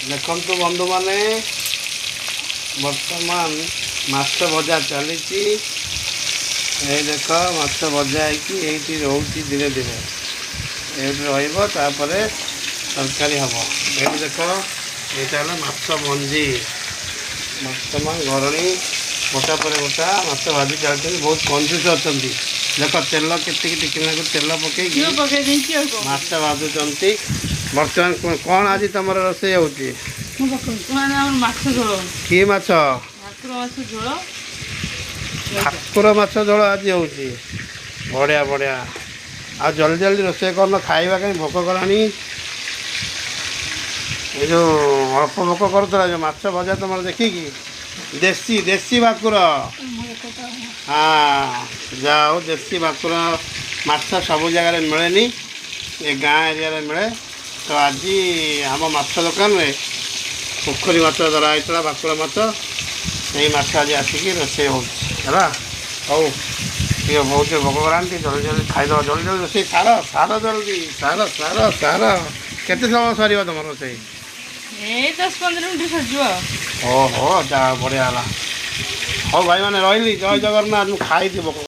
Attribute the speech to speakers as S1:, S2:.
S1: ଦେଖନ୍ତୁ ବନ୍ଧୁମାନେ ବର୍ତ୍ତମାନ ମାଛ ଭଜା ଚାଲିଛି। ଏଇ ଦେଖ ମାଛ ଭଜା ହେଇକି ଏଇଠି ରହୁଛି ଧୀରେ ଧୀରେ ଏଇଠି ରହିବ ତାପରେ ତରକାରୀ ହେବ। ଏଇଠି ଦେଖ ଏଇଟା ହେଲା ମାଛ ମଞ୍ଜି। ବର୍ତ୍ତମାନ ଘରଣୀ ଗୋଟା ପରେ ଗୋଟା ମାଛ ଭାଜି ଚାଲିଛନ୍ତି। ବହୁତ କଞ୍ଜୁସ ଅଛନ୍ତି। ଦେଖ ତେଲ କେତିକି ଟିକିନାକୁ ତେଲ ପକେଇକି ମାଛ ଭାଜୁଛନ୍ତି। ବର୍ତ୍ତମାନ କ'ଣ ଆଜି ତମର ରୋଷେଇ ହେଉଛି?
S2: ମାଛ ଝୋଳ।
S1: କି ମାଛ?
S2: ଭାକୁର ମାଛ ଝୋଳ।
S1: ଭାକୁର ମାଛ ଝୋଳ ଆଜି ହେଉଛି। ବଢ଼ିଆ ବଢ଼ିଆ। ଆଉ ଜଲ୍ଦି ଜଲ୍ଦି ରୋଷେଇ କରୁନ, ଖାଇବା କାହିଁ ଭୋକ କଲାଣି। ଏ ଯେଉଁ ଅଳ୍ପ ଭୋକ କରୁଥିଲା ଯେଉଁ ମାଛ ଭଜା ତୁମର ଦେଖିକି ଦେଶୀ ଦେଶୀ ଭାକୁର। ହଁ ଯାହା ହଉ ଦେଶୀ ଭାକୁର ମାଛ ସବୁ ଜାଗାରେ ମିଳେନି, ଏ ଗାଁ ଏରିଆରେ ମିଳେ। ତ ଆଜି ଆମ ମାଛ ଦୋକାନରେ ପୋଖରୀ ମାଛ ଧରା ହେଇଥିଲା ଭାକୁର ମାଛ। ଏଇ ମାଛ ଆଜି ଆସିକି ରୋଷେଇ ହେଉଛି ହେଲା। ହଉ ଟିକେ ବହୁତ ଭୋକ କଲାଣି, ଟିକେ ଜଲ୍ଦି ଜଲ୍ଦି ଖାଇଦେବ। ଜଲ୍ଦି ଜଲ୍ଦି ରୋଷେଇ ସାର ସାର ଜଲ୍ଦି ସାର ସାର ସାର। କେତେ ସମୟ ସରିବ ତୁମର ରୋଷେଇ?
S2: ଏଇ 10-15 ମିନିଟ୍ ସରିଯିବ।
S1: ଓହୋ ଯାହା ବଢ଼ିଆ ହେଲା। ହଉ ଭାଇମାନେ ରହିଲି, ଜୟ ଜଗନ୍ନାଥ। ମୁଁ ଖାଇଛି ଭୋକ